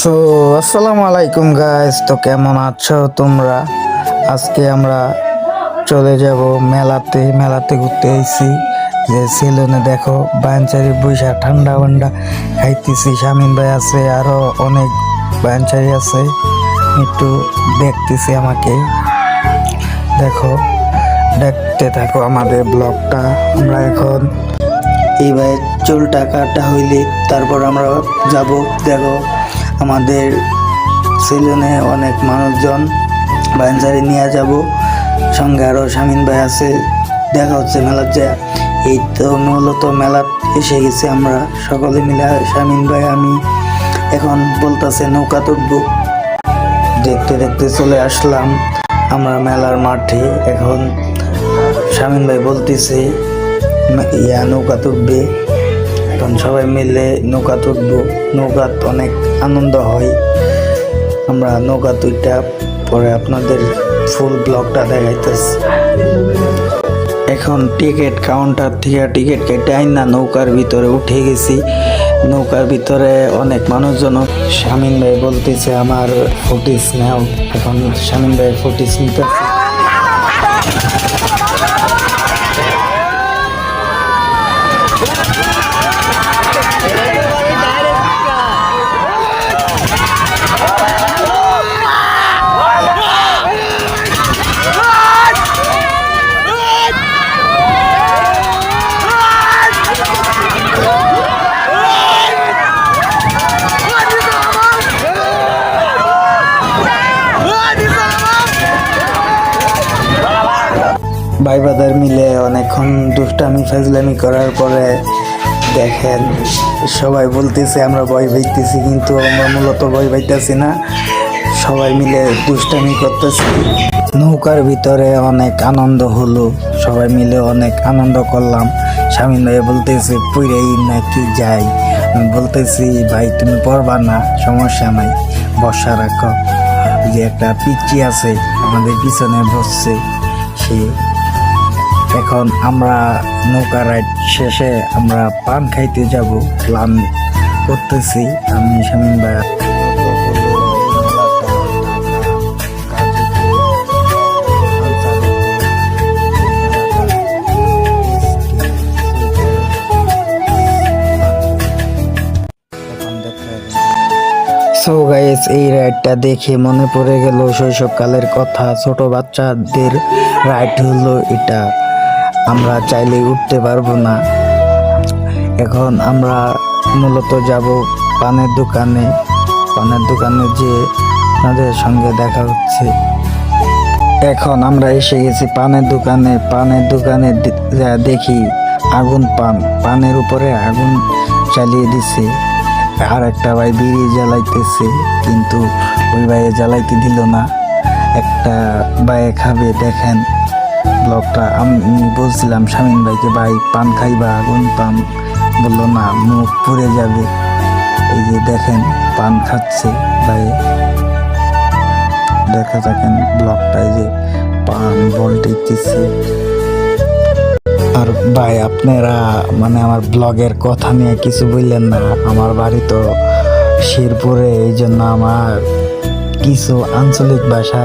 So আসসালামু আলাইকুম guys, তো কেমন আছো তোমরা? আজকে আমরা চলে যাব মেলাতে ঘুরতে আইছি। যে সেলুনে দেখো বাঞ্চারি বৈশা ঠান্ডা ঠান্ডা খাইতেছি। শামিন ভাই আছে, আরো অনেক বাঞ্চারি আছে। একটু দেখতেছি, আমাকে দেখো, দেখতে থাকো আমাদের ব্লগটা। আমরা এখন এইবার চুলটা কাটা হইলে তারপর আমরা যাব। দেখো আমাদের সেলুনে অনেক মানুষজন, বাঞ্চারি নিয়ে যাব, সঙ্গে আরও শামিন ভাই আছে। দেখা হচ্ছে মেলার যে এই তো মূলত মেলাত এসে গেছি আমরা সকলে মিলে। শামিন ভাই আমি এখন বলতেছে নৌকা তুলবো। দেখতে দেখতে চলে আসলাম আমরা মেলার মাঠে। এখন শামিন ভাই বলতেছে নৌকা তুলবে। এখন সবাই মিলে নৌকা তুলবো। নৌকাত অনেক আনন্দ হয়। আমরা নৌকা তুইটা পরে আপনাদের ফুল ব্লগটা দেখাইতেছি। এখন টিকিট কাউন্টার থেকে টিকিট কেটে আইনা নৌকার ভিতরে উঠে গেছি। নৌকার ভিতরে অনেক মানুষজন। শামিন ভাই বলতেছে আমার ফুটিস নাও। এখন শামিন ভাই ফুটিস নিতেছে। ভাই ব্রাদার মিলে অনেকক্ষণ দুষ্টামি ফাজলামি করার পরে দেখেন সবাই বলতেছে আমরা ভয় পাইতেছি, কিন্তু আমরা মূলত ভয় পাইতেছি না। সবাই মিলে দুষ্টামি করতেছি। নৌকার ভিতরে অনেক আনন্দ হলো, সবাই মিলে অনেক আনন্দ করলাম। শামিন ভাই বলতেছে পুরাই নাকি যাই। আমি বলতেছি ভাই তুমি পড়বা না, সমস্যা নাই, বর্ষা রাখো। যে একটা পিচ্চি আছে আমাদের পিছনে বসছে সে। এখন আমরা নৌকা রাইড শেষে আমরা পান খাইতে যাব প্ল্যান করতেছি আমি শামিন ভাই। সো গাইস, এই রাইডটা দেখে মনে পড়ে গেল শৈশবকালের কথা। ছোট বাচ্চাদের রাইড হলো এটা, আমরা চাইলে উঠতে পারবো না। এখন আমরা মূলত যাব পানের দোকানে। যে আপনাদের সঙ্গে দেখা হচ্ছে। এখন আমরা এসে গেছি পানের দোকানে দেখি আগুন, পানের উপরে আগুন জ্বালিয়ে দিছে। আর একটা ভাই বিড়ি জ্বালাইতেছে, কিন্তু ওই ভাইয়ে জ্বালাইতে দিল না। একটা ভাইয়ে খাবে। দেখেন ব্লগটা। আমি বলছিলাম শামিন ভাইকে ভাই পান খাইবা, আগুন পান, বললো না মুখ পুড়ে যাবে। এই যে দেখেন পান খাচ্ছে ভাই, দেখা থাকেন ব্লগটায় যে পান বলতেছে। আর ভাই আপনারা মানে আমার ব্লগের কথা নিয়ে কিছু বললেন না। আমার বাড়ি তো শেরপুরে, এই জন্য আমার কিছু আঞ্চলিক ভাষা